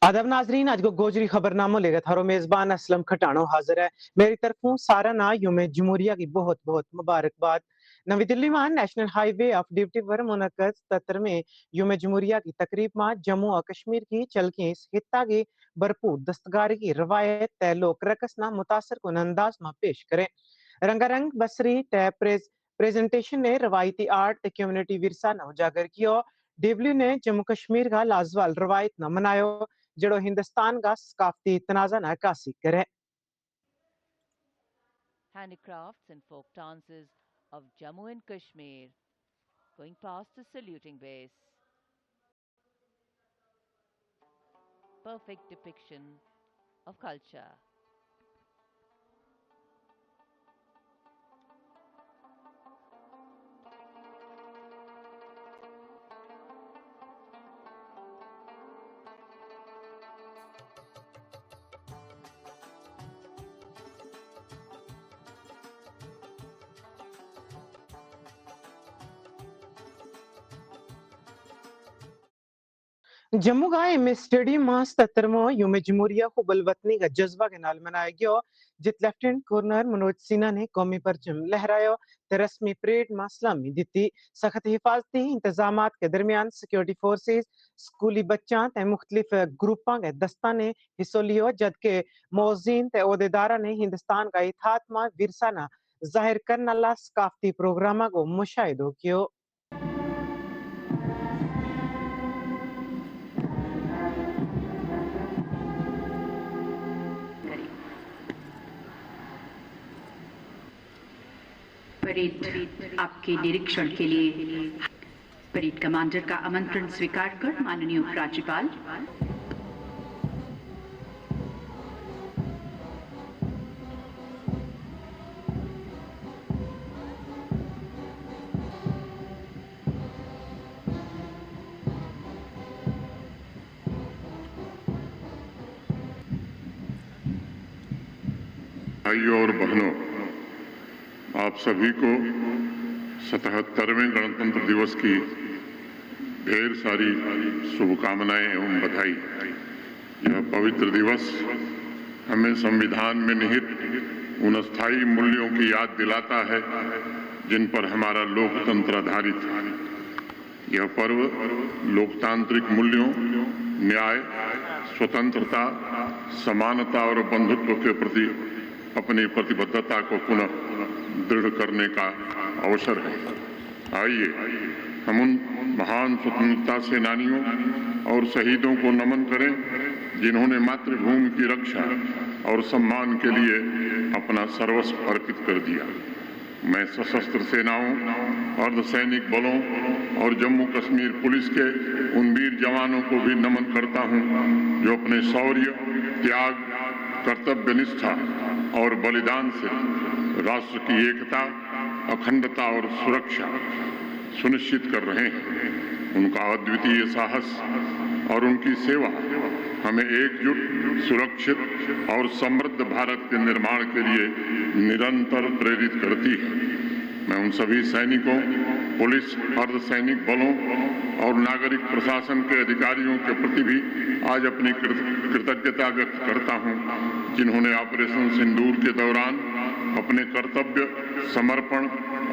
आदाब नाजरीन, आज को गोजरी खबरनामों लेकर थारो मेजबान असलम खटानो हाजिर है। मेरी तरफों सारा ना यूम जमहूरिया की बहुत बहुत मुबारकबाद। नवी दिल्ली में नेशनल हाईवे ऑफ ड्यूटी पर मुनक़द 77वें यूम जमहूरिया की तकरीब में जम्मू और कश्मीर की चलके इस खित्ता की भरपूर दस्तकारी की रवायत लोक रकस ना मुतासर कुन अंदाज में पेश करें। रंगारंग बसरी टैप प्रेजेंटेशन ने रवायती आर्ट कम्युनिटी विरसा न उजागर किया। डब्ल्यू ने जम्मू कश्मीर का लाजवाल रवायत न मनायो जड़ो हिंदुस्तान का सकाफती तनाजा न अक्कासी करे। Handicrafts and folk dances of Jammu and Kashmir going past the saluting base. Perfect depiction of culture. Jammu का एम स्टेडियम में 77वां यूम जमहूरिया को बलवतनी का जज्बा के नाल मनाया गया। जित लेफ्टिनेंट गवर्नर मनोज सिन्हा ने कौमी परचम लहराया ते रस्मी परेड में सलामी दी। सख्त हिफाजती इंतजाम के दरमियान सिक्योरिटी फोर्सेस स्कूली बच्चा ते मुख्तलिफ ग्रुपों के दस्ता ने हिस्सों लियो, जबकि मौजीन ते ओहदेदारा ने हिंदुस्तान का इत्तेहाद विरसा न जाहिर करने ला सकाफती प्रोग्राम को मुशाहिदो कियो। परेड आपके निरीक्षण के लिए परेड कमांडर का आमंत्रण स्वीकार कर माननीय उपराज्यपाल भाइयों और बहनों, आप सभी को 77वें गणतंत्र दिवस की ढेर सारी शुभकामनाएं एवं बधाई। यह पवित्र दिवस हमें संविधान में निहित उन अस्थायी मूल्यों की याद दिलाता है जिन पर हमारा लोकतंत्र आधारित है। यह पर्व लोकतांत्रिक मूल्यों, न्याय, स्वतंत्रता, समानता और बंधुत्व के प्रति अपनी प्रतिबद्धता को पुनः दृढ़ करने का अवसर है। आइए हम उन महान स्वतंत्रता सेनानियों और शहीदों को नमन करें जिन्होंने मातृभूमि की रक्षा और सम्मान के लिए अपना सर्वस्व अर्पित कर दिया। मैं सशस्त्र सेनाओं, अर्धसैनिक बलों और जम्मू कश्मीर पुलिस के उन वीर जवानों को भी नमन करता हूं जो अपने शौर्य, त्याग, कर्तव्य निष्ठा और बलिदान से राष्ट्र की एकता, अखंडता और सुरक्षा सुनिश्चित कर रहे हैं। उनका अद्वितीय साहस और उनकी सेवा हमें एकजुट, सुरक्षित और समृद्ध भारत के निर्माण के लिए निरंतर प्रेरित करती है। मैं उन सभी सैनिकों, पुलिस, अर्धसैनिक बलों और नागरिक प्रशासन के अधिकारियों के प्रति भी आज अपनी कृतज्ञता व्यक्त करता हूं, जिन्होंने ऑपरेशन सिंदूर के दौरान अपने कर्तव्य, समर्पण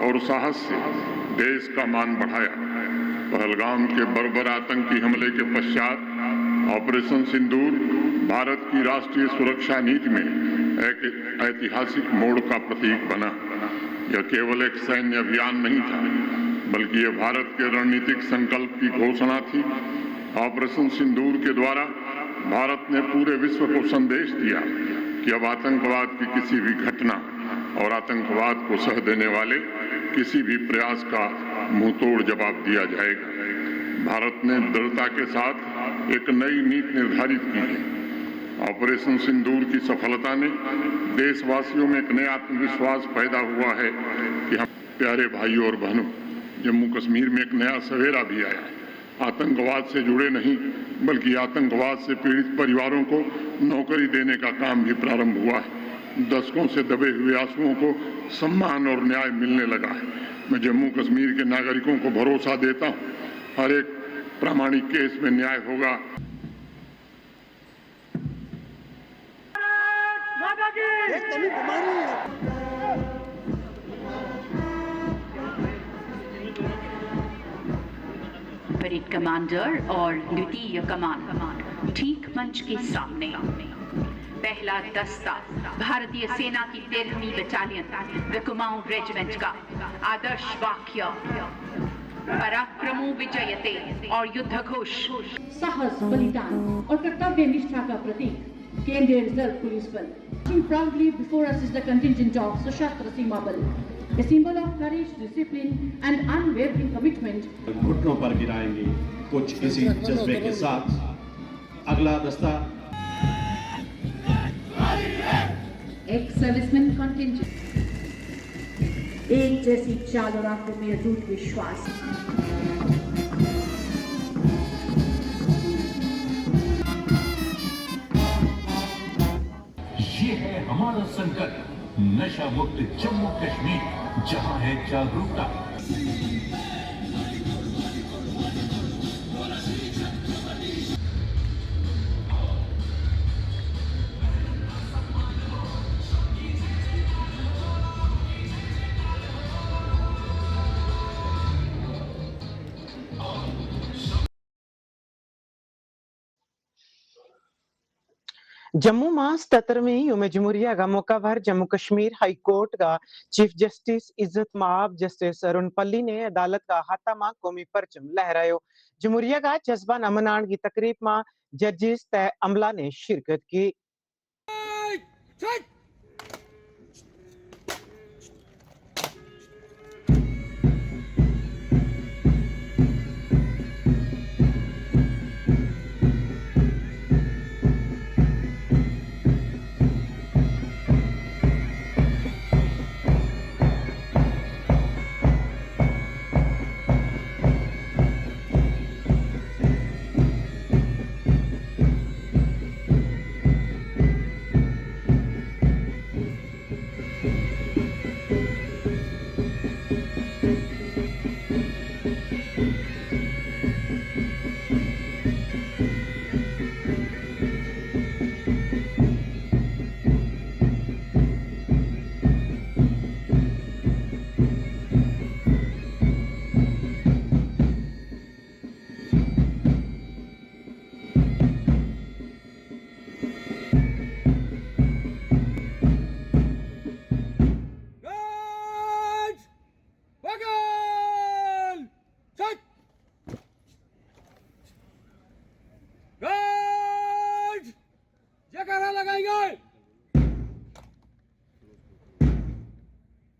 और साहस से देश का मान बढ़ाया। पहलगाम के बर्बर आतंकी हमले के पश्चात ऑपरेशन सिंदूर भारत की राष्ट्रीय सुरक्षा नीति में एक ऐतिहासिक मोड़ का प्रतीक बना। यह केवल एक सैन्य अभियान नहीं था, बल्कि यह भारत के रणनीतिक संकल्प की घोषणा थी। ऑपरेशन सिंदूर के द्वारा भारत ने पूरे विश्व को संदेश दिया कि अब आतंकवाद की किसी भी घटना और आतंकवाद को सह देने वाले किसी भी प्रयास का मुंहतोड़ जवाब दिया जाएगा। भारत ने दृढ़ता के साथ एक नई नीति निर्धारित की है। ऑपरेशन सिंदूर की सफलता ने देशवासियों में एक नया आत्मविश्वास पैदा हुआ है कि हम प्यारे भाइयों और बहनों, जम्मू कश्मीर में एक नया सवेरा भी आया है। आतंकवाद से जुड़े नहीं, बल्कि आतंकवाद से पीड़ित परिवारों को नौकरी देने का काम भी प्रारंभ हुआ है। दशकों से दबे हुए आंसुओं को सम्मान और न्याय मिलने लगा है। मैं जम्मू कश्मीर के नागरिकों को भरोसा देता हूं, हर एक प्रामाणिक केस में न्याय होगा। परेड कमांडर और द्वितीय कमान ठीक मंच के सामने। पहला दस्ता भारतीय सेना की 13वीं बटालियन द कुमाऊं रेजिमेंट का आदर्श वाक्य पराक्रमो विजयते और युद्ध घोष साहस, बलिदान और कर्तव्य निष्ठा का प्रतीक केंद्रीय रिजर्व पुलिस बल। Proudly before us is the contingent of सशस्त्र सीमा बल, a symbol of courage, discipline and unwavering commitment. घुटनों पर गिराएंगे कुछ इसी जज्बे के साथ अगला दस्ता Ex serviceman contingent, एक जैसी चाल और आंखों में अटूट विश्वास। ये है हमारा संकल्प, नशा मुक्त जम्मू कश्मीर, जहां है जागरूकता। जम्मू में 77वीं यूम जमहूरिया का मौका पर जम्मू कश्मीर हाई कोर्ट का चीफ जस्टिस इज्जत माब जस्टिस अरुण पल्ली ने अदालत का हाथा में कौमी परचम लहरायो। जमहूरिया का जज्बा न मनाने की तकरीब में जजिस तय अमला ने शिरकत की।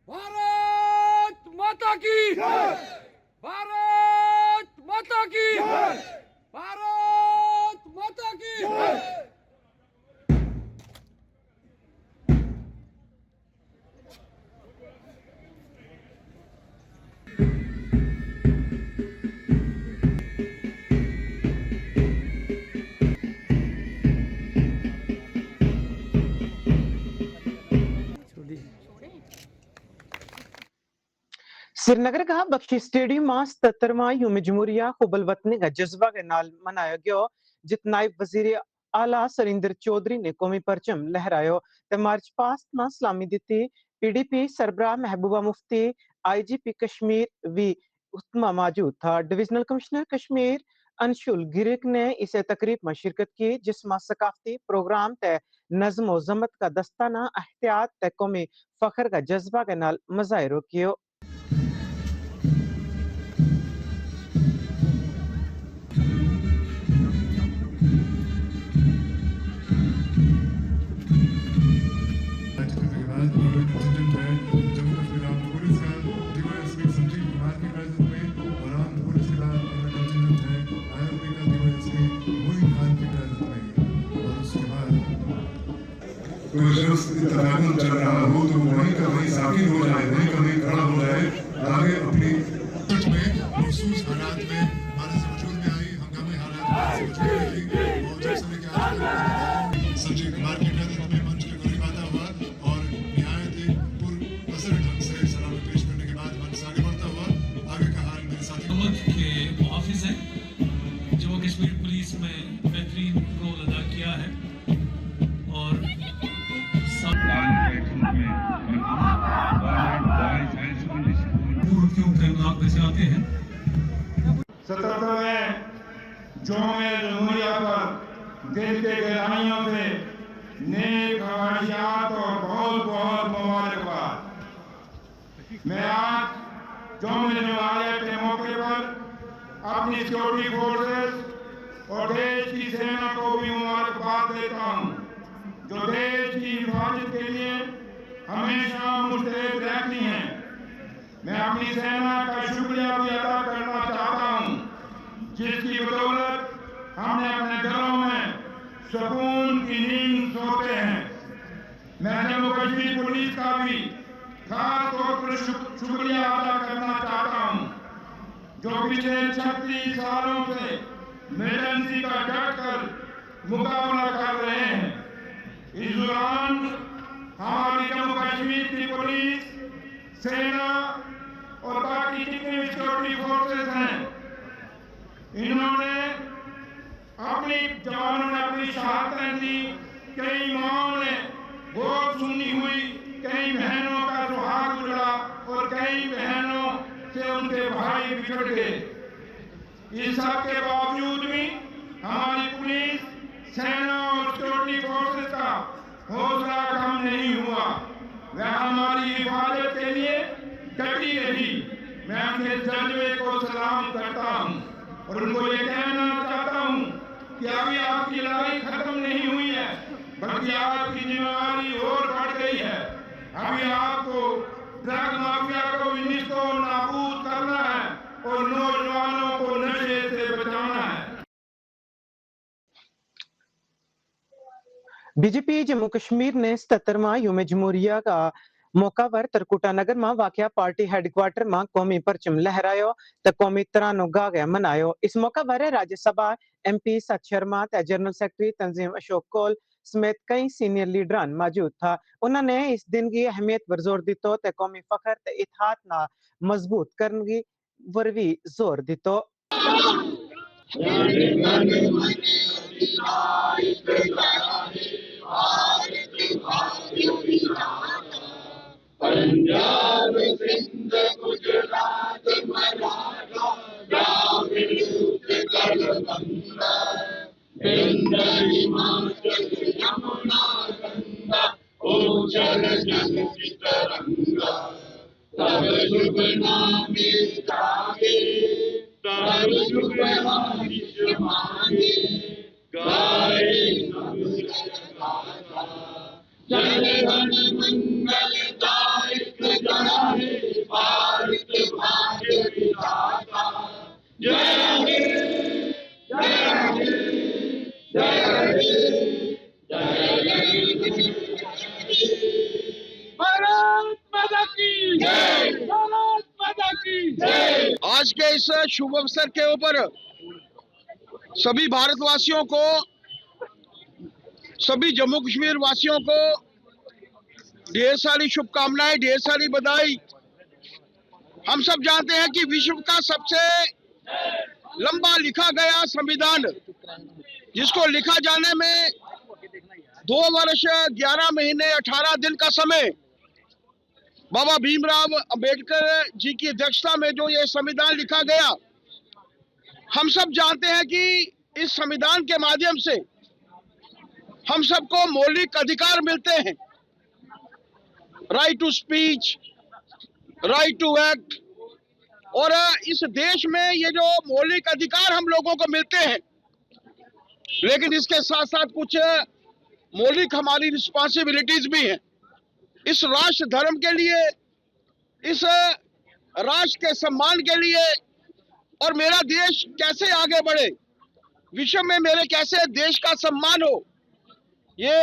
भारत माता की भारत माता की भारत माता की श्रीनगर का बख्शी स्टेडियम में 77वां यूम जमहूरिया खुबल वतनी का जज्बा के नाल मनाया गया, जित नायब वजीर आला सरिंदर चौधरी ने कौमी परचम लहरायो ते मार्च पास्ट में सलामी दी। पीडीपी सरबराह महबूबा मुफ्ती, आईजीपी कश्मीर वी उत्तमा मौजूद था। डिविजनल कमिश्नर कश्मीर अंशुल गिरिक ने इसे तकरीब में शिरकत की, जिसमें सकाफती प्रोग्राम तय नज्म जमत का दस्ताना एहतियात तय कौमी फखर का जज्बा के नाल मजाहिरो कियो। कोई शख्स तफाकुल चल रहा हो तो वहीं का वहीं साकिन हो जाए, वहीं का वहीं खड़ा हो जाए, आगे अपनी में महसूस हालात में हमारे वजूद में आई, हंगामी हालात में वजूद में आई और जब समय के आज संजीव कुमार की नेतृत्व में मंच पे गुलीबाता हुआ और निहायत पुरअसर ढंग से सलामी पेश करने के बाद मंच आगे बढ़ता हुआ आगे का हाल मेरे साथी के मुहाफिज हैं, जम्मू कश्मीर पुलिस में बेहतरीन रोल अदा किया है और हवाले से आते हैं। 77वें जौमे जमहूरिया पर दिल के गहराइयों से नेक ख्वाहिशात और बहुत बहुत मुबारकबाद। मैं आज जौमे जमहूरिया के मौके पर अपनी सिक्योरिटी फोर्सेस और देश की सेना को भी मुबारकबाद देता हूँ, जो देश की हिफाजत के लिए हमेशा मुस्तैद रहती हैं। मैं अपनी सेना का शुक्रिया भी अदा करना चाहता हूँ, जिसकी बदौलत हमने अपने घरों में सुकून की नींद सोते हैं। मैं जम्मू कश्मीर पुलिस का भी खास तौर पर शुक्रिया अदा करना चाहता हूँ, जो पिछले 36 सालों से मिलिटेंसी का डटकर मुकाबला कर रहे हैं। इस दौरान हमारी जम्मू कश्मीर की पुलिस, सेना और बाकी जितने भी सिक्योरिटी फोर्सेस हैं, इन्होंने अपनी जवानों ने अपनी शहादतें दी। कई माओं ने बहुत सुनी हुई, कई बहनों का सुहाग उजड़ा और कई बहनों से उनके भाई बिछड़ गए। इस सब के बावजूद भी हमारी पुलिस, सेना और सिक्योरिटी फोर्सेस का हौसला कम नहीं हुआ। वह हमारी हिफाजत के लिए डटी रही। मैं अपने जज्बे को सलाम करता हूँ और उनको ये कहना चाहता हूँ कि अभी आपकी लड़ाई खत्म नहीं हुई है, बल्कि आपकी जिम्मेदारी और बढ़ गई है। अभी आपको ड्रग माफिया को भी निस्तो नाबूद करना है और नौजवानों को नशे से बचाना है। बीजेपी जम्मू कश्मीर ने 77वां यूमे जमहूरिया का मौका पर तरकुटा नगर में वाक़िया पार्टी हेडक्वार्टर में कौमी परचम लहरायो त कौमी तरानो गा गया मनायो। इस मौका पर राज्यसभा MP सत शर्मा त जनरल सेक्रेटरी तंजीम अशोक कौल समेत कई सीनियर लीडरान मौजूद था। उन्होंने इस दिन की अहमियत पर जोर दितो त कौमी फखर त इत्तेहाद ना मजबूत करने की पर भी जोर दितो। पंजाब सिंध गुजरात मराठा द्राविड़ उत्कल गंगा विंध्य हिमाचल यमुना गंगा उज्जल जगति तरंगा तब शुभ नामे जागे तब शुभ आयुष मांगे गाए सब जगदाता जन गण मंगलदायक गाए भारत भाग्य विधाता। जय हे जय हे जय हे भारत माता की जय, भारत माता की जय। आज के इस शुभ अवसर के ऊपर सभी भारतवासियों को, सभी जम्मू कश्मीर वासियों को ढेर सारी शुभकामनाएं, ढेर सारी बधाई। हम सब जानते हैं कि विश्व का सबसे लंबा लिखा गया संविधान, जिसको लिखा जाने में 2 वर्ष 11 महीने 18 दिन का समय, बाबा भीमराव अंबेडकर जी की अध्यक्षता में जो ये संविधान लिखा गया, हम सब जानते हैं कि इस संविधान के माध्यम से हम सबको मौलिक अधिकार मिलते हैं। Right to speech, right to act. और इस देश में ये जो मौलिक अधिकार हम लोगों को मिलते हैं, लेकिन इसके साथ साथ कुछ मौलिक हमारी रिस्पॉन्सिबिलिटीज भी हैं। इस राष्ट्र धर्म के लिए, इस राष्ट्र के सम्मान के लिए, और मेरा देश कैसे आगे बढ़े, विश्व में मेरे कैसे देश का सम्मान हो, ये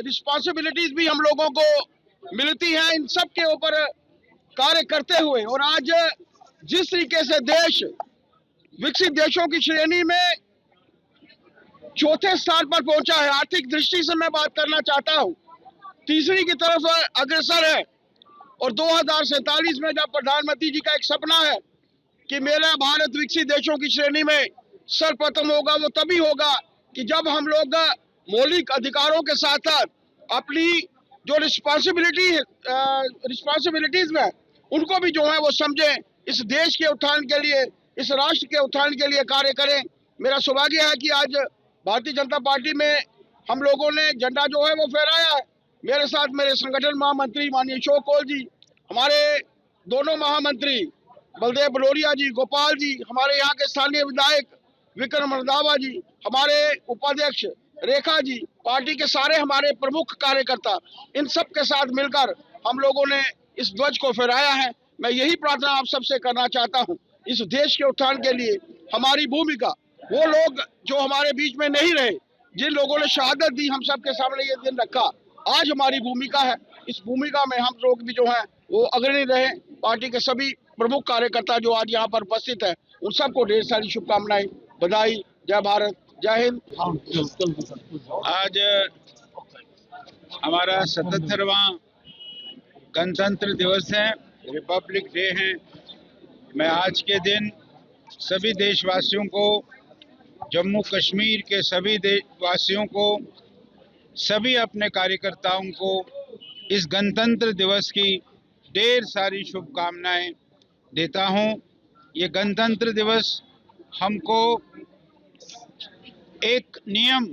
रिस्पॉन्सिबिलिटीज भी हम लोगों को मिलती हैं। इन सब के ऊपर कार्य करते हुए, और आज जिस तरीके से देश विकसित देशों की श्रेणी में 4थे स्थान पर पहुंचा है, आर्थिक दृष्टि से मैं बात करना चाहता हूं, तीसरी की तरफ अग्रसर है। और 2047 में जब प्रधानमंत्री जी का एक सपना है कि मेरा भारत विकसित देशों की श्रेणी में सर्वप्रथम होगा, वो तभी होगा कि जब हम लोग मौलिक अधिकारों के साथ साथ अपनी जो रिस्पॉन्सिबिलिटीज में उनको भी जो है वो समझें। इस देश के उत्थान के लिए, इस राष्ट्र के उत्थान के लिए कार्य करें। मेरा सौभाग्य है कि आज भारतीय जनता पार्टी में हम लोगों ने झंडा जो है वो फहराया है। मेरे साथ मेरे संगठन महामंत्री माननीय अशोक कौल जी, हमारे दोनों महामंत्री बलदेव बलोरिया जी, गोपाल जी, हमारे यहाँ के स्थानीय विधायक विक्रम रंधावा जी, हमारे उपाध्यक्ष रेखा जी, पार्टी के सारे हमारे प्रमुख कार्यकर्ता, इन सब के साथ मिलकर हम लोगों ने इस ध्वज को फहराया है। मैं यही प्रार्थना आप सबसे करना चाहता हूँ, इस देश के उत्थान के लिए हमारी भूमिका, वो लोग जो हमारे बीच में नहीं रहे, जिन लोगों ने शहादत दी, हम सब के सामने ये दिन रखा, आज हमारी भूमिका है, इस भूमिका में हम लोग भी जो हैं वो अग्रणी रहे। पार्टी के सभी प्रमुख कार्यकर्ता जो आज यहाँ पर उपस्थित है, उन सबको ढेर सारी शुभकामनाएं, बधाई, जय भारत, जय हिंद। आज हमारा 77वां गणतंत्र दिवस है, रिपब्लिक डे है। मैं आज के दिन सभी देशवासियों को, जम्मू कश्मीर के सभी देशवासियों को, सभी अपने कार्यकर्ताओं को इस गणतंत्र दिवस की ढेर सारी शुभकामनाएं देता हूं। ये गणतंत्र दिवस हमको एक नियम,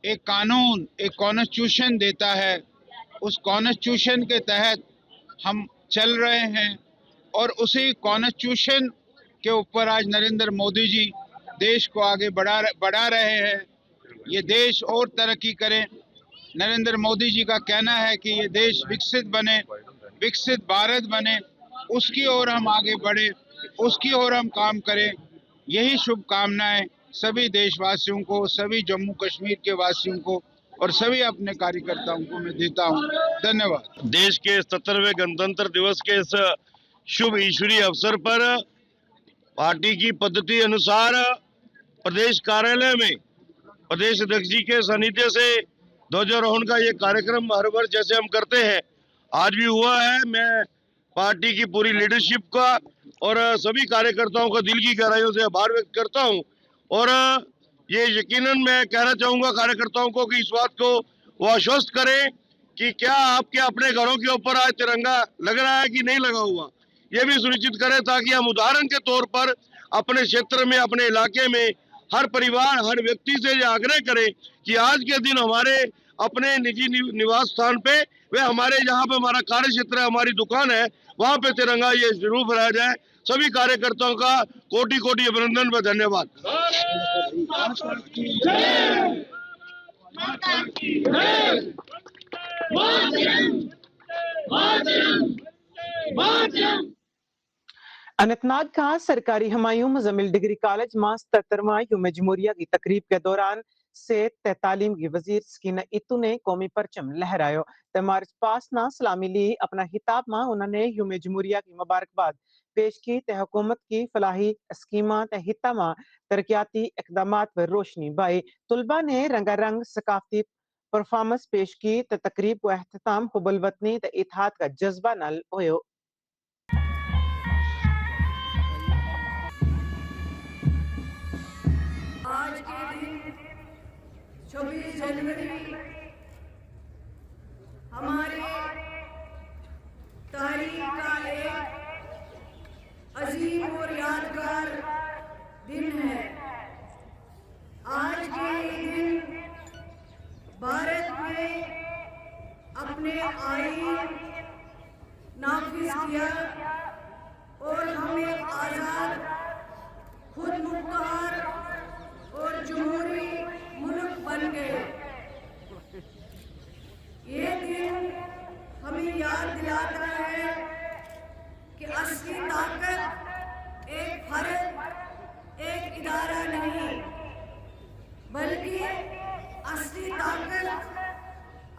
एक कानून, एक कॉन्स्टिट्यूशन देता है। उस कॉन्स्टिट्यूशन के तहत हम चल रहे हैं और उसी कॉन्स्टिट्यूशन के ऊपर आज नरेंद्र मोदी जी देश को आगे बढ़ा रहे हैं। ये देश और तरक्की करे। नरेंद्र मोदी जी का कहना है कि ये देश विकसित बने, विकसित भारत बने, उसकी ओर हम आगे बढ़े, उसकी ओर हम काम करें। यही शुभकामनाएं सभी देशवासियों को, सभी जम्मू कश्मीर के वासियों को और सभी अपने कार्यकर्ताओं को मैं देता हूं। धन्यवाद। देश के 77वें गणतंत्र दिवस के इस शुभ ईश्वरीय अवसर पर पार्टी की पद्धति अनुसार प्रदेश कार्यालय में प्रदेश अध्यक्ष जी के सानिध्य से ध्वजारोहण का ये कार्यक्रम हर वर्ष जैसे हम करते हैं आज भी हुआ है। मैं पार्टी की पूरी लीडरशिप का और सभी कार्यकर्ताओं का दिल की गहराइयों से आभार व्यक्त करता हूं और ये यकीनन मैं कहना चाहूंगा कार्यकर्ताओं को कि इस बात को वो आश्वस्त करें कि क्या आपके अपने घरों के ऊपर आज तिरंगा लग रहा है कि नहीं लगा हुआ, ये भी सुनिश्चित करें ताकि हम उदाहरण के तौर पर अपने क्षेत्र में, अपने इलाके में हर परिवार, हर व्यक्ति से ये आग्रह करें कि आज के दिन हमारे अपने निजी निवास स्थान पे वे हमारे जहाँ पे हमारा कार्य क्षेत्र है, हमारी दुकान है, वहाँ पे तिरंगा ये जरूर फहराया जाए। सभी कार्यकर्ताओं का कोटि कोटि अभिनंदन व धन्यवाद। अनंतनाग का सरकारी हुमायूं मुजम्मिल डिग्री कॉलेज में 77वां यौम जमहूरिया की तकरीब के दौरान सेहत तालीम की वजीर सकीना इतू ने कौमी परचम लहरायो ते मार्च पास ना सलामी ली। अपना हिताब में उन्होंने यौम जमहूरिया की मुबारकबाद पेश की ते हुकूमत की फलाही स्कीमा ते हिता में तरक्याती इकदामात पर रोशनी बाई। तुलबा ने रंगारंग सकाफती परफॉर्मेंस पेश की ते तकरीब को एहतमाम हुब्बुल वतनी ते इत्तेहाद का जज्बा नाल होयो। आज के दिन 26 जनवरी हमारे तारीख का एक अजीम और यादगार दिन है। आज के दिन भारत ने अपने आईन नाफिज किया और हम एक आजाद, खुद मुख्तार और जमहूरी मुल्क बन गए। ये दिन हमें याद दिलाता है कि असली ताकत एक फर्द, एक इदारा नहीं, बल्कि असली ताकत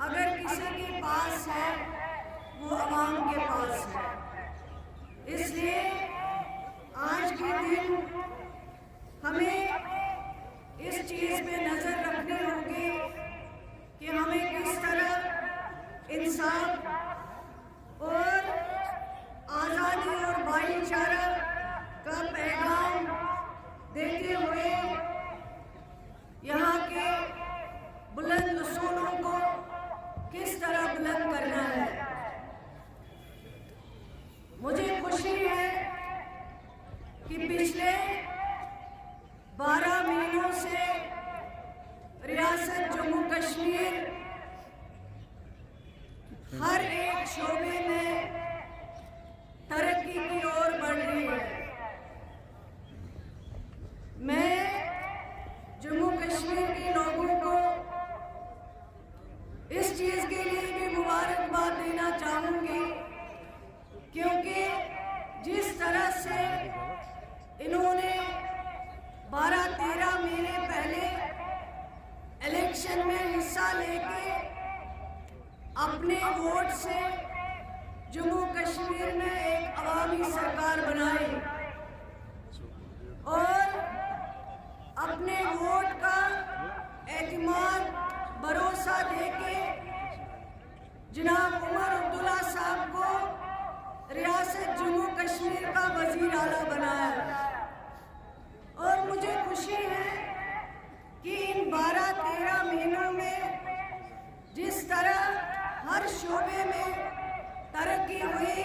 अगर किसी के पास है वो अवाम के पास है। इसलिए आज के दिन हमें इस चीज पे नजर रखनी होगी कि हमें किस तरह इंसाफ और आजादी और भाईचारा का पैगाम देते हुए यहाँ के बुलंद उसूलों को किस तरह बुलंद करना है। मुझे खुशी है पिछले 12 महीनों से रियासत जम्मू कश्मीर हर एक शोबे में तरक्की की ओर बढ़ रही है। मैं जम्मू कश्मीर के लोगों को इस चीज के लिए भी मुबारकबाद देना चाहूंगी, क्योंकि जिस तरह से इन्होंने 12-13 महीने पहले इलेक्शन में हिस्सा लेके अपने वोट से जम्मू कश्मीर में एक अवामी सरकार बनाई और अपने वोट का एतमाद भरोसा देके जनाब उमर अब्दुल्ला साहब को रियासत जम्मू कश्मीर का वजीर आला बनाया। और मुझे खुशी है कि इन 12-13 महीनों में जिस तरह हर शोबे में तरक्की हुई,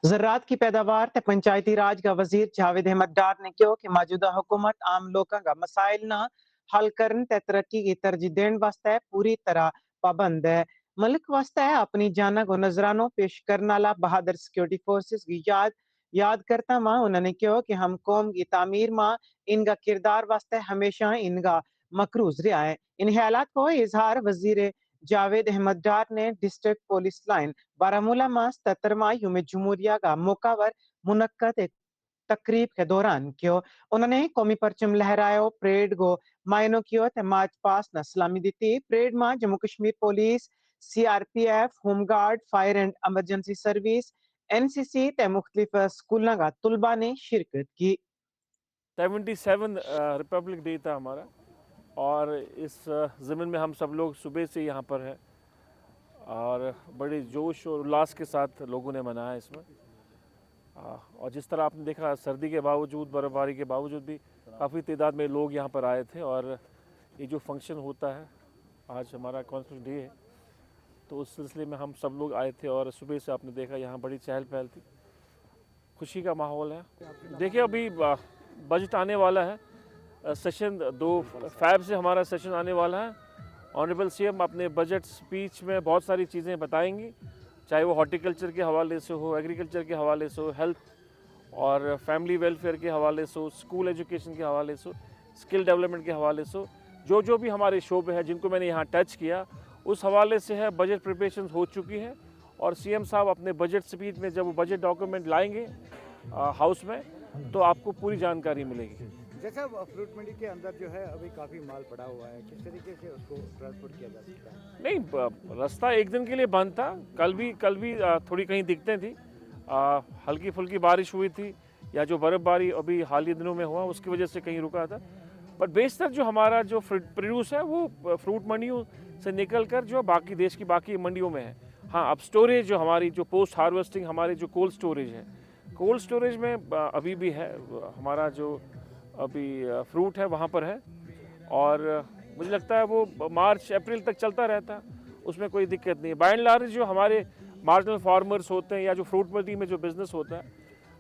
ज़राअत की पैदावार ते पंचायती राज का वजीर जावेद अहमद डार ने कहा कि मौजूदा हुकूमत आम लोगों का मसाइल ना हल करने ते तरक्की की तरजीह देने वास्ते पूरी तरह पाबंद है। मुल्क वास्ते अपनी जाना को नजरानों पेश करने वाला बहादुर सिक्योरिटी फोर्सेस की याद करता मां उन्होंने कहा कि हम कौम की तामीर मां इनका किरदार वास्ते हमेशा इनका मकरूज रहा है। इन ख्यालात को इजहार वजीर जावेद अहमद डार ने डिस्ट्रिक्ट पुलिस लाइन बारामूला में 77वां यूम जमहूरिया का मौका पर मुनक्कद एक तकरीब के दौरान किया। उन्होंने कौमी परचम लहरायो, परेड को मायनो किया ते मार्च पास न सलामी दी। परेड में Jammu Kashmir police, CRPF, home guard, fire and emergency service, NCC ते मुख्तलिफ स्कूलों का तुलबा ने शिरकत की। 77 रिपब्लिक डे था हमारा और इस ज़मीन में हम सब लोग सुबह से यहाँ पर हैं और बड़े जोश और उल्लास के साथ लोगों ने मनाया इसमें। और जिस तरह आपने देखा सर्दी के बावजूद, बर्फ़बारी के बावजूद भी काफ़ी तादाद में लोग यहाँ पर आए थे। और ये जो फंक्शन होता है, आज हमारा कॉन्स्टिट्यूशन डे है, तो उस सिलसिले में हम सब लोग आए थे और सुबह से आपने देखा यहाँ बड़ी चहल पहल थी, खुशी का माहौल है। देखिए अभी बजट आने वाला है, सेशन 2 फ़रवरी से हमारा सेशन आने वाला है। ऑनरेबल CM अपने बजट स्पीच में बहुत सारी चीज़ें बताएंगी, चाहे वो हॉर्टिकल्चर के हवाले से हो, एग्रीकल्चर के हवाले से हो, हेल्थ और फैमिली वेलफेयर के हवाले से हो, स्कूल एजुकेशन के हवाले से हो, स्किल डेवलपमेंट के हवाले से हो, जो भी हमारे शोबे हैं जिनको मैंने यहाँ टच किया उस हवाले से है। बजट प्रिपरेशन हो चुकी है और CM साहब अपने बजट स्पीच में जब वो बजट डॉक्यूमेंट लाएंगे हाउस में तो आपको पूरी जानकारी मिलेगी। जैसा फ्रूट मंडी के अंदर जो है अभी काफ़ी माल पड़ा हुआ है, किस तरीके से उसको ट्रांसपोर्ट किया जा सकता है? नहीं, रास्ता एक दिन के लिए बंद था, कल भी थोड़ी कहीं दिक्कतें थी, हल्की फुल्की बारिश हुई थी या जो बर्फ़बारी अभी हाल ही दिनों में हुआ उसकी वजह से कहीं रुका था। बट बेशतर जो हमारा जो प्रोड्यूस है वो फ्रूट मंडियों से निकल कर जो बाकी देश की बाकी मंडियों में है। हाँ, अब स्टोरेज जो हमारी जो पोस्ट हार्वेस्टिंग हमारे जो कोल्ड स्टोरेज है, कोल्ड स्टोरेज में अभी भी है हमारा जो अभी फ्रूट है वहाँ पर है और मुझे लगता है वो मार्च अप्रैल तक चलता रहता है, उसमें कोई दिक्कत नहीं है। बाय एंड लार्ज जो हमारे मार्जिनल फार्मर्स होते हैं या जो फ्रूट मंडी में जो बिजनेस होता है,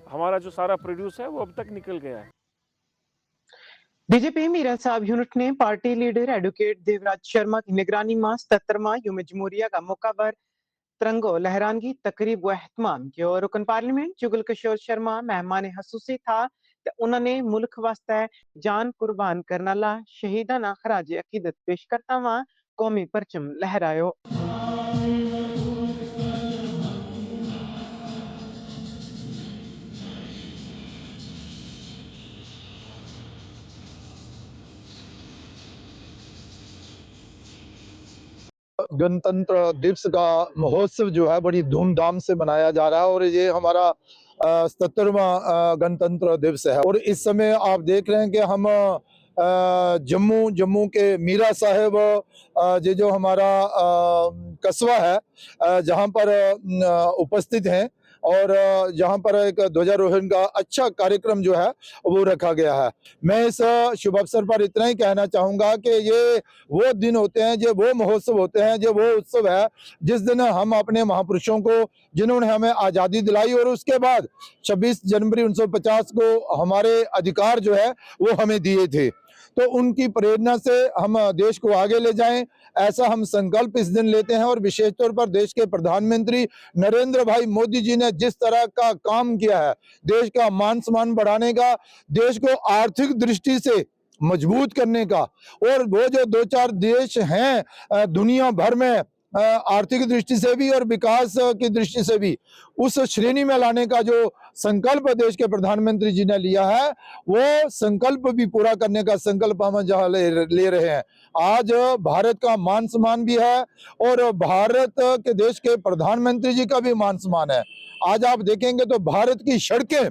हमारा जो सारा प्रोड्यूस है वो अब तक निकल गया है। बीजेपी मीरा साहब यूनिट ने party leader advocate Devraj Sharma की निगरानी में 77वां यूम जमहूरिया का मौका पर तिरंगो लहरानगी तकरीब व एहतमाम किया। रुकन पार्लियामेंट जुगल किशोर शर्मा मेहमान खसूसी था ते उन्होंने मुल्क वास्ते जान कुर्बान करने वाला शहीदाना खराज अकीदत पेश करता हुआ कौमी परचम लहरायो। गणतंत्र दिवस का महोत्सव जो है बड़ी धूमधाम से मनाया जा रहा है और ये हमारा 77वां गणतंत्र दिवस है। और इस समय आप देख रहे हैं कि हम जम्मू के मीरा साहिब ये जो हमारा कस्बा है जहाँ पर उपस्थित हैं और यहाँ पर एक ध्वजारोहण का अच्छा कार्यक्रम जो है वो रखा गया है। मैं इस शुभ अवसर पर इतना ही कहना चाहूँगा कि ये वो दिन होते हैं, जो वो महोत्सव होते हैं, जो वो उत्सव है जिस दिन हम अपने महापुरुषों को जिन्होंने हमें आज़ादी दिलाई और उसके बाद 26 जनवरी 1950 को हमारे अधिकार जो है वो हमें दिए थे, तो उनकी प्रेरणा से हम देश को आगे ले जाएं, ऐसा हम संकल्प इस दिन लेते हैं। और विशेष तौर पर देश के प्रधानमंत्री नरेंद्र भाई मोदी जी ने जिस तरह का काम किया है देश का मान सम्मान बढ़ाने का, देश को आर्थिक दृष्टि से मजबूत करने का, और वो जो 2-4 देश हैं दुनिया भर में आर्थिक दृष्टि से भी और विकास की दृष्टि से भी उस श्रेणी में लाने का जो संकल्प देश के प्रधानमंत्री जी ने लिया है, वो संकल्प भी पूरा करने का संकल्प हम जहाँ ले रहे हैं। आज भारत का मान सम्मान भी है और भारत के देश के प्रधानमंत्री जी का भी मान सम्मान है। आज आप देखेंगे तो भारत की सड़कें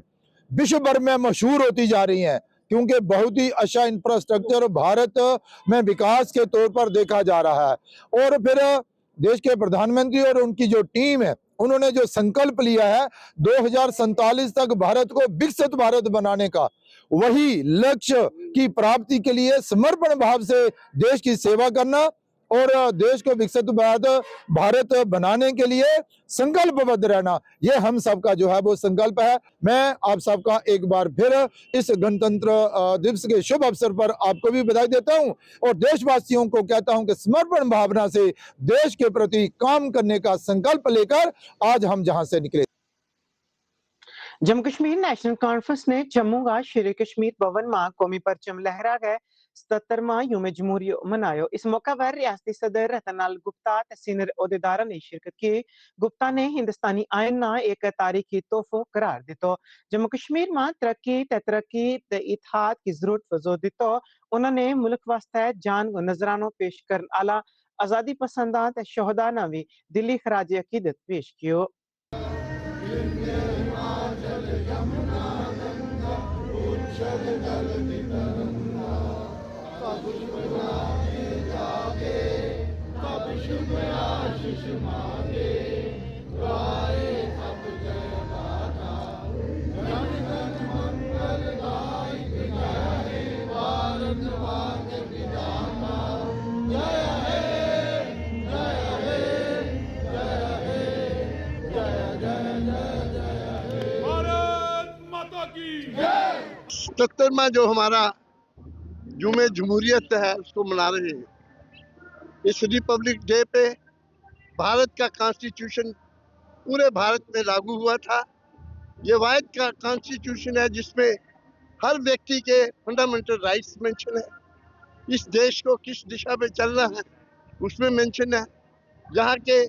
विश्व भर में मशहूर होती जा रही हैं क्योंकि बहुत ही अच्छा इंफ्रास्ट्रक्चर भारत में विकास के तौर पर देखा जा रहा है। और फिर देश के प्रधानमंत्री और उनकी जो टीम है उन्होंने जो संकल्प लिया है 2047 तक भारत को विकसित भारत बनाने का, वही लक्ष्य की प्राप्ति के लिए समर्पण भाव से देश की सेवा करना और देश को विकसित भारत बनाने के लिए संकल्पबद्ध रहना, ये हम सबका जो है वो संकल्प है। मैं आप सबका एक बार फिर इस गणतंत्र दिवस के शुभ अवसर पर आपको भी बधाई देता हूं और देशवासियों को कहता हूं कि समर्पण भावना से देश के प्रति काम करने का संकल्प लेकर आज हम जहां से निकले। जम्मू कश्मीर नेशनल कॉन्फ्रेंस ने जम्मू का शेर कश्मीर भवन में कौमी परचम लहरा गए 77वां यूम जमहूरिया मनायो। इस मौका पर रियासती सदर रतनलाल गुप्ता ते सीनियर ओहदेदारों ने शिरकत की। गुप्ता ने हिंदुस्तानी आयन ना एक तारीखी तोहफो करार दितो। जम्मू कश्मीर में तरक्की ते इत्तेहाद की जरूरत पर जोर दितो। उन्होंने मुल्क वास्ते जान को नजरानो पेश करने वाला आजादी पसंदा ते शोहदा ना भी दिली खराज अकीदत पेश कियो। सत्तरवां जो हमारा यूम जमहूरियत है उसको मना रहे हैं। इस रिपब्लिक डे पे भारत का कॉन्स्टिट्यूशन पूरे भारत में लागू हुआ था। ये वाहिद का कॉन्स्टिट्यूशन है जिसमें हर व्यक्ति के फंडामेंटल राइट्स मेंशन है। इस देश को किस दिशा में चलना है उसमें मेंशन है। यहाँ के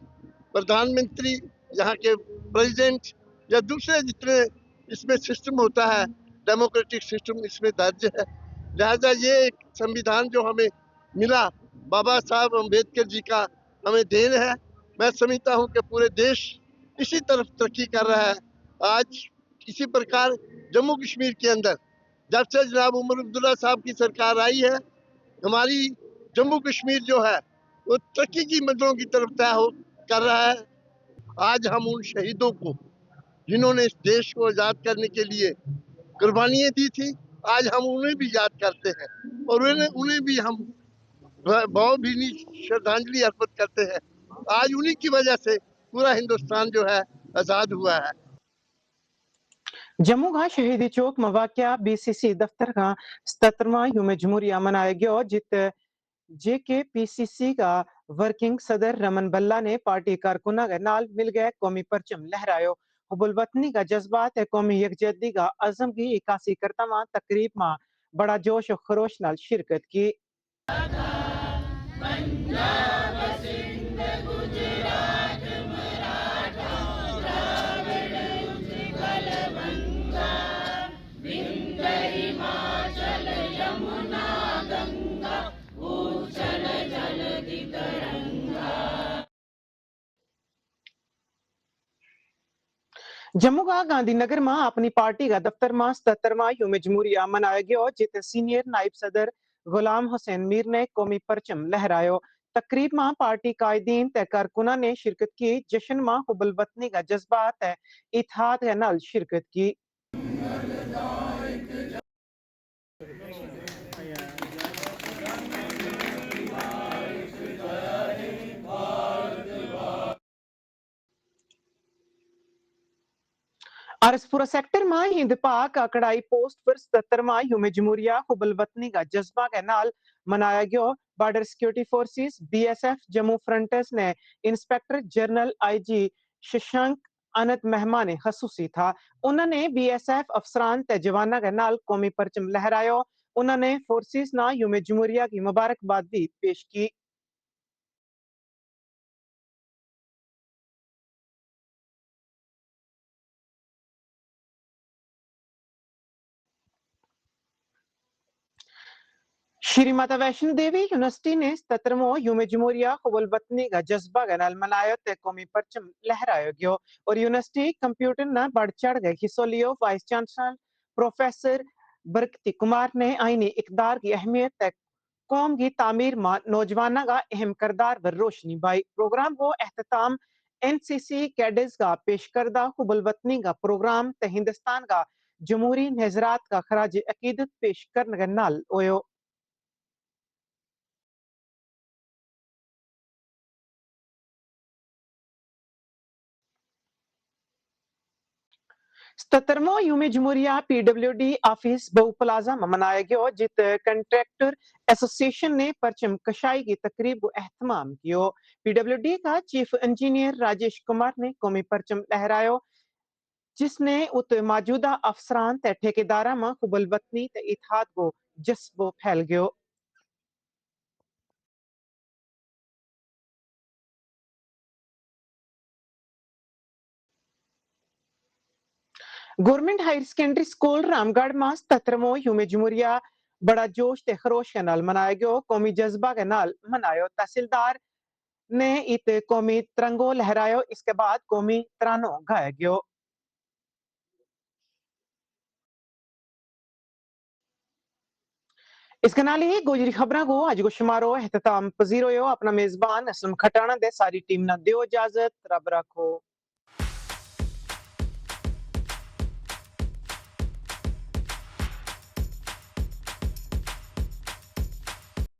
प्रधानमंत्री, यहाँ के प्रेसिडेंट या दूसरे जितने इसमें सिस्टम होता है, डेमोक्रेटिक सिस्टम इसमें दर्ज है। लिहाजा ये एक संविधान जो हमें मिला बाबा साहब अम्बेडकर जी का हमें देन है। मैं समझता हूँ कि पूरे देश इसी तरफ तरक्की कर रहा है। आज इसी प्रकार जम्मू कश्मीर के अंदर जब से जनाब उमर अब्दुल्ला साहब की सरकार आई है, हमारी जम्मू कश्मीर जो है वो तरक्की की मंजिलों की तरफ कर रहा है। आज हम उन शहीदों को जिन्होंने इस देश को आज़ाद करने के लिए कुर्बानियाँ दी थी, आज हम उन्हें भी याद करते हैं और उन्हें भी हम भावभीनी श्रद्धांजलि अर्पित करते हैं। आज उन्हीं की वजह से पूरा हिंदुस्तान जो है आज़ाद हुआ है। जम्मू का शहीदी चौक में वाक़या बीसीसी दफ्तर का 77वां यूम जमहूरिया मनाया गया, जित जेकेपीसीसी का वर्किंग सदर रमन बल्ला ने पार्टी कारकुना के नाल मिल गए कौमी परचम लहरायो। हुबुल वतनी का जज्बात है कौमी यकजहती का अज़म की 81 करतमा तकरीब में बड़ा जोश और खरोश नाल शिरकत की। जम्मू का गांधीनगर में अपनी पार्टी का दफ्तर में 77वां यौम जमहूरिया मनाया गया जिते सीनियर नायब सदर गुलाम हुसैन मीर ने कौमी परचम लहरायो। तकरीब में पार्टी कायदीन ते कारकुना ने शिरकत की। जश्न में हुबुल वतनी का जज्बात है इत्तेहाद है नाल शिरकत की। आरसपुरा सेक्टर में हिंद पाक अकड़ाई पोस्ट पर 77वां यौम जमहूरिया हुबुल वतनी का जज्बा के नाल मनाया गया। Border security forces BSF Jammu frontiers ने inspector general IG Shashank Anant मेहमान खसूसी था। उन्होंने BSF अफसरान ते जवाना के नाल कौमी परचम लहरायो। उन्होंने फोर्सेस ना यौम जमहूरिया की मुबारकबाद भी पेश की। श्री माता वैष्णो देवी यूनिवर्सिटी ने 77वां यौम जमहूरिया हुबुल वतनी का जज्बा के नाल मनायो ते कौमी परचम लहरायो गयो और यूनिवर्सिटी कंप्यूटर न बढ़ चढ़ गए हिस्सों लियो। Vice chancellor professor Barkati Kumar ने आईनी इकदार की अहमियत तक कौम की तामीर में नौजवाना का अहम किरदार पर रोशनी पाई। प्रोग्राम को एहतमाम NCC कैडेट्स का पेश करदा हुबुल वतनी का प्रोग्राम ते हिंदुस्तान का जमहूरी नजरात का खराज अकीदत पेश करने के नाल होयो। सतरवां यूम जमहूरिया PWD ऑफिस बहु प्लाजा में मनाया गया जित कंट्रैक्टर एसोसिएशन ने परचम कशाई की तकरीब को एहतमाम किया। PWD का चीफ इंजीनियर राजेश कुमार ने कौमी परचम लहरायो जिसने उत मौजूदा अफसरान ते ठेकेदारा में हुबुल वतनी ते इत्तेहाद को जज्बो फैल गयो। Government higher secondary school Ramgarh में 77वां यौम जमहूरिया बड़ा जोश ते खरोश के नाल मनाया गया। कौमी जज्बा के नाल मनायो। तहसीलदार ने इत कौमी तिरंगो लहरायो। इसके बाद कौमी तरानो गाया गयो। इसके नाल ही गोजरी खबरों को आज को शुमारो एहतमाम पजीरो अपना मेजबान असलम खटाना दे सारी टीम ना दियो इजाजत। रब रखो।